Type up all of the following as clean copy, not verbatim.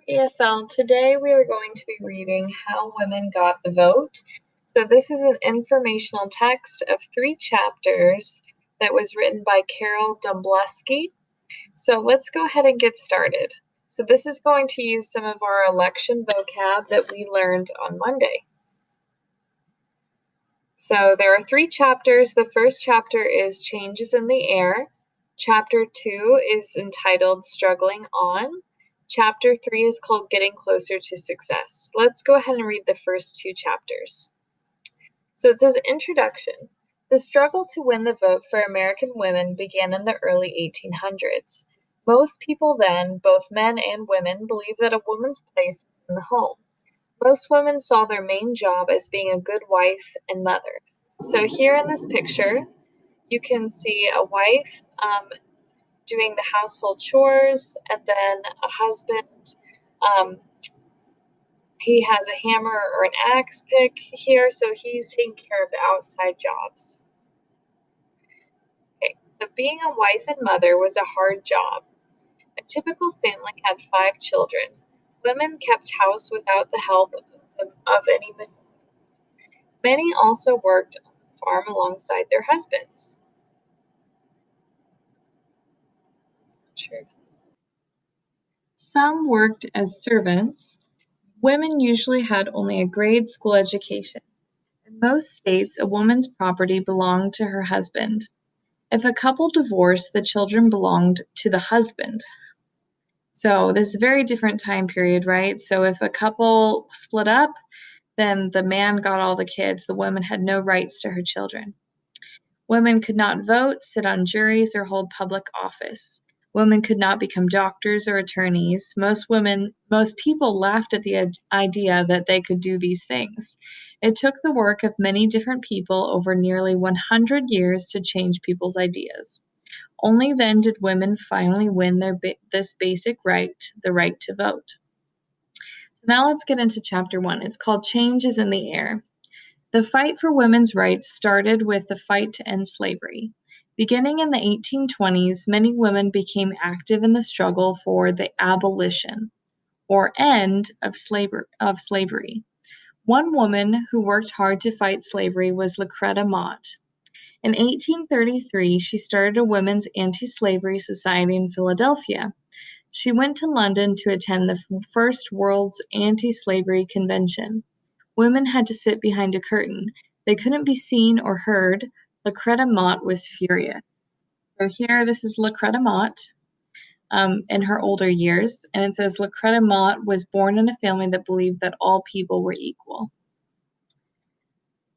ESL. Today we are going to be reading How Women Got the Vote. So this is an informational text of 3 chapters that was written by Carol Domblesky. So let's go ahead and get started. So this is going to use some of our election vocab that we learned on Monday. So there are 3 chapters. The first chapter is Changes in the Air. Chapter 2 is entitled Struggling On. Chapter 3 is called Getting Closer to Success. Let's go ahead and read the first 2 chapters. So it says, Introduction. The struggle to win the vote for American women began in the early 1800s. Most people then, both men and women, believed that a woman's place was in the home. Most women saw their main job as being a good wife and mother. So here in this picture, you can see a wife doing the household chores, and then a husband, he has a hammer or an axe pick here, so he's taking care of the outside jobs. Okay, so being a wife and mother was a hard job. A typical family had 5 children. Women kept house without the help of any men. Many also worked on the farm alongside their husbands. Some worked as servants. Women usually had only a grade school education. In most states, a woman's property belonged to her husband. If a couple divorced, the children belonged to the husband. So this is a very different time period, right? So if a couple split up, then the man got all the kids. The woman had no rights to her children. Women could not vote, sit on juries, or hold public office. Women could not become doctors or attorneys. Most people laughed at the idea that they could do these things. It took the work of many different people over nearly 100 years to change people's ideas. Only then did women finally win this basic right, the right to vote. So now let's get into chapter 1. It's called Changes in the Air. The fight for women's rights started with the fight to end slavery. Beginning in the 1820s, many women became active in the struggle for the abolition, or end of slavery. One woman who worked hard to fight slavery was Lucretia Mott. In 1833, she started a women's anti-slavery society in Philadelphia. She went to London to attend the first World's Anti-Slavery Convention. Women had to sit behind a curtain. They couldn't be seen or heard. Lucretia Mott was furious. So here, this is Lucretia Mott in her older years, and it says Lucretia Mott was born in a family that believed that all people were equal.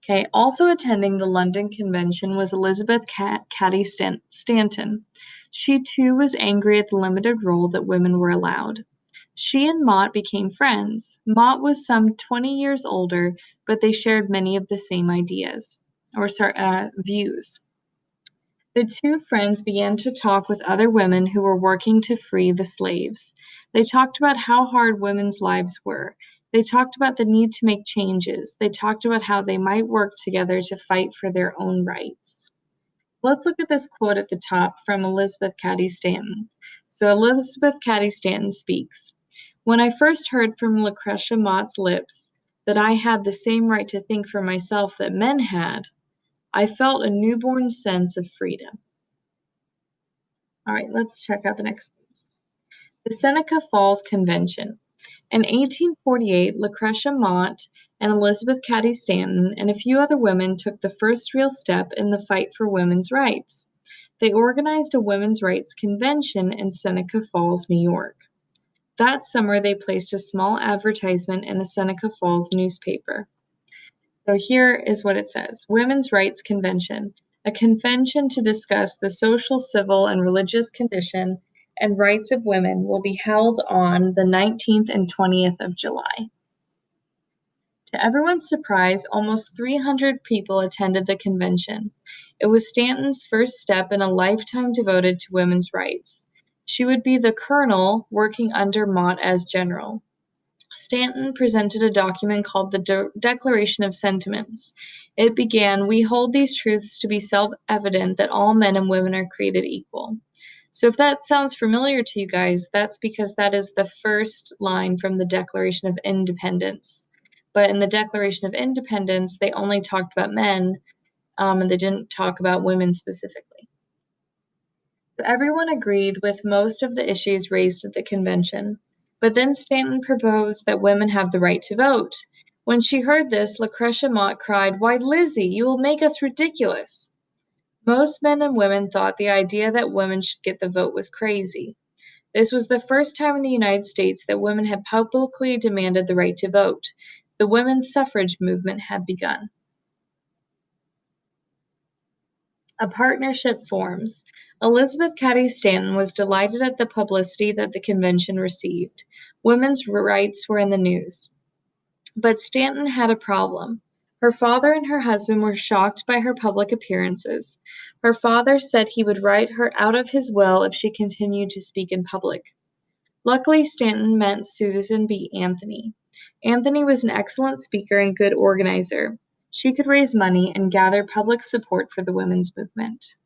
Okay, also attending the London Convention was Elizabeth Cady Stanton. She too was angry at the limited role that women were allowed. She and Mott became friends. Mott was some 20 years older, but they shared many of the same views. The two friends began to talk with other women who were working to free the slaves. They talked about how hard women's lives were. They talked about the need to make changes. They talked about how they might work together to fight for their own rights. Let's look at this quote at the top from Elizabeth Cady Stanton. So Elizabeth Cady Stanton speaks. When I first heard from Lucretia Mott's lips that I had the same right to think for myself that men had, I felt a newborn sense of freedom. All right, let's check out the next page. The Seneca Falls Convention. In 1848, Lucretia Mott and Elizabeth Cady Stanton and a few other women took the first real step in the fight for women's rights. They organized a women's rights convention in Seneca Falls, New York. That summer, they placed a small advertisement in a Seneca Falls newspaper. So here is what it says. Women's Rights Convention, a convention to discuss the social, civil, and religious condition and rights of women will be held on the 19th and 20th of July. To everyone's surprise, almost 300 people attended the convention. It was Stanton's first step in a lifetime devoted to women's rights. She would be the colonel working under Mott as general. Stanton presented a document called the Declaration of Sentiments. It began, "We hold these truths to be self-evident that all men and women are created equal." So if that sounds familiar to you guys, that's because that is the first line from the Declaration of Independence. But in the Declaration of Independence, they only talked about men, and they didn't talk about women specifically. So everyone agreed with most of the issues raised at the convention. But then Stanton proposed that women have the right to vote. When she heard this, Lucretia Mott cried, "Why, Lizzie, you will make us ridiculous." Most men and women thought the idea that women should get the vote was crazy. This was the first time in the United States that women had publicly demanded the right to vote. The women's suffrage movement had begun. A partnership forms. Elizabeth Cady Stanton was delighted at the publicity that the convention received. Women's rights were in the news. But Stanton had a problem. Her father and her husband were shocked by her public appearances. Her father said he would write her out of his will if she continued to speak in public. Luckily, Stanton met Susan B. Anthony. Anthony was an excellent speaker and good organizer. She could raise money and gather public support for the women's movement.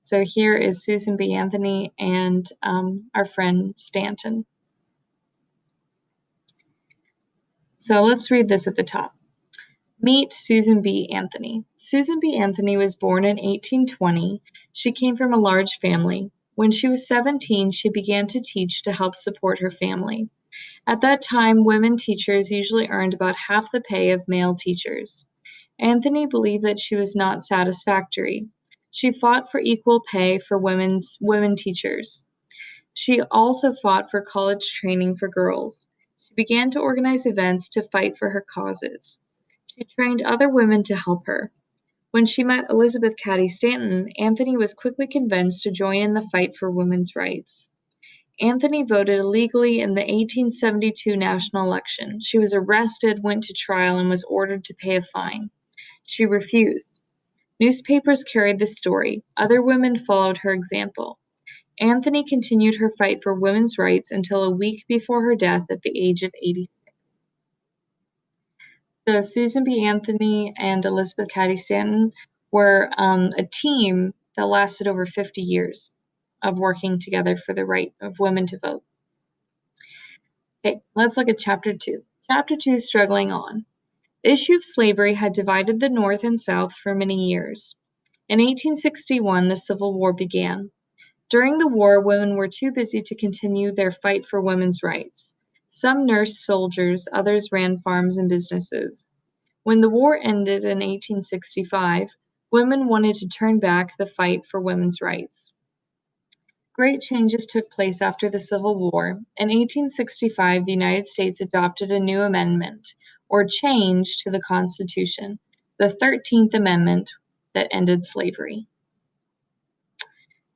So here is Susan B. Anthony and our friend Stanton. So let's read this at the top. Meet Susan B. Anthony. Susan B. Anthony was born in 1820. She came from a large family. When she was 17, she began to teach to help support her family. At that time, women teachers usually earned about half the pay of male teachers. Anthony believed that she was not satisfactory. She fought for equal pay for women teachers. She also fought for college training for girls. She began to organize events to fight for her causes. She trained other women to help her. When she met Elizabeth Cady Stanton, Anthony was quickly convinced to join in the fight for women's rights. Anthony voted illegally in the 1872 national election. She was arrested, went to trial, and was ordered to pay a fine. She refused. Newspapers carried the story. Other women followed her example. Anthony continued her fight for women's rights until a week before her death at the age of 86. So Susan B. Anthony and Elizabeth Cady Stanton were a team that lasted over 50 years of working together for the right of women to vote. Okay, let's look at Chapter 2. Chapter 2, Struggling On. The issue of slavery had divided the North and South for many years. In 1861, the Civil War began. During the war, women were too busy to continue their fight for women's rights. Some nursed soldiers, others ran farms and businesses. When the war ended in 1865, women wanted to turn back the fight for women's rights. Great changes took place after the Civil War. In 1865, the United States adopted a new amendment, or change, to the Constitution, the 13th Amendment, that ended slavery.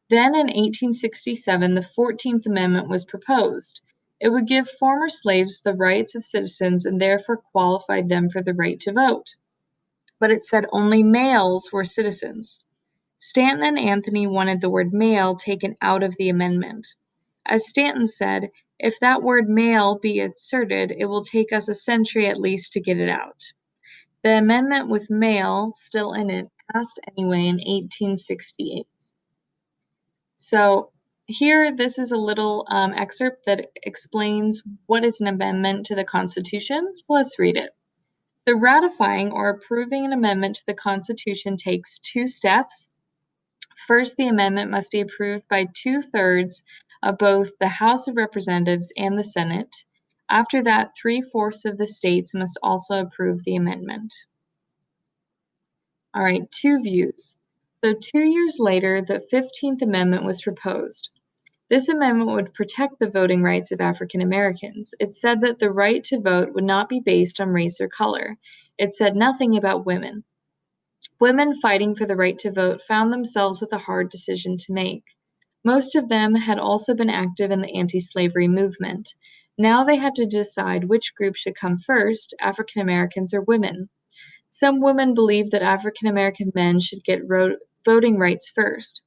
Then in 1867, the 14th Amendment was proposed. It would give former slaves the rights of citizens and therefore qualified them for the right to vote. But it said only males were citizens. Stanton and Anthony wanted the word male taken out of the amendment. As Stanton said, if that word male be inserted, it will take us a century at least to get it out. The amendment with male still in it passed anyway in 1868. So here, this is a little excerpt that explains what is an amendment to the Constitution. So let's read it. So ratifying or approving an amendment to the Constitution takes two steps. First, the amendment must be approved by 2/3 of both the House of Representatives and the Senate. After that, 3/4 of the states must also approve the amendment. All right, two views. So 2 years later, the 15th Amendment was proposed. This amendment would protect the voting rights of African Americans. It said that the right to vote would not be based on race or color. It said nothing about women. Women fighting for the right to vote found themselves with a hard decision to make. Most of them had also been active in the anti-slavery movement. Now they had to decide which group should come first, African Americans or women. Some women believed that African American men should get voting rights first.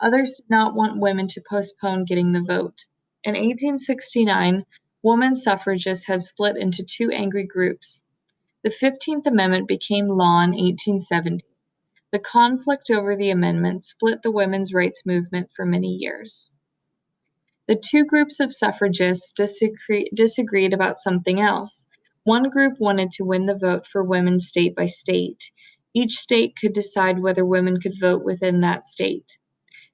Others did not want women to postpone getting the vote. In 1869, women suffragists had split into two angry groups. The 15th Amendment became law in 1870. The conflict over the amendment split the women's rights movement for many years. The two groups of suffragists disagreed about something else. One group wanted to win the vote for women state by state. Each state could decide whether women could vote within that state.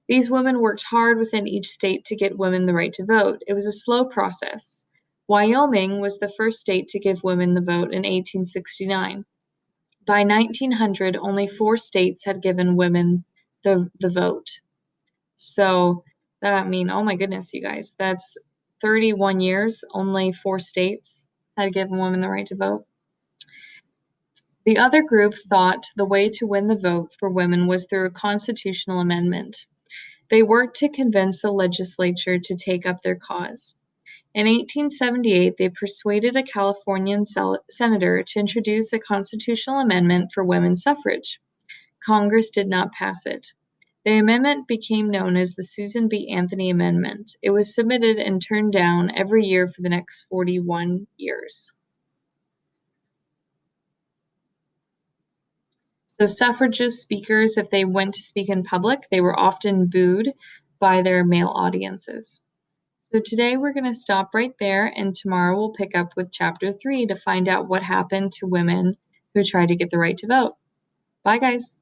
These women worked hard within each state to get women the right to vote. It was a slow process. Wyoming was the first state to give women the vote in 1869. By 1900, only 4 states had given women the vote. So oh my goodness, you guys, that's 31 years, only 4 states had given women the right to vote. The other group thought the way to win the vote for women was through a constitutional amendment. They worked to convince the legislature to take up their cause. In 1878, they persuaded a Californian senator to introduce a constitutional amendment for women's suffrage. Congress did not pass it. The amendment became known as the Susan B. Anthony Amendment. It was submitted and turned down every year for the next 41 years. So suffragist speakers, if they went to speak in public, they were often booed by their male audiences. So today we're going to stop right there, and tomorrow we'll pick up with chapter 3 to find out what happened to women who tried to get the right to vote. Bye, guys.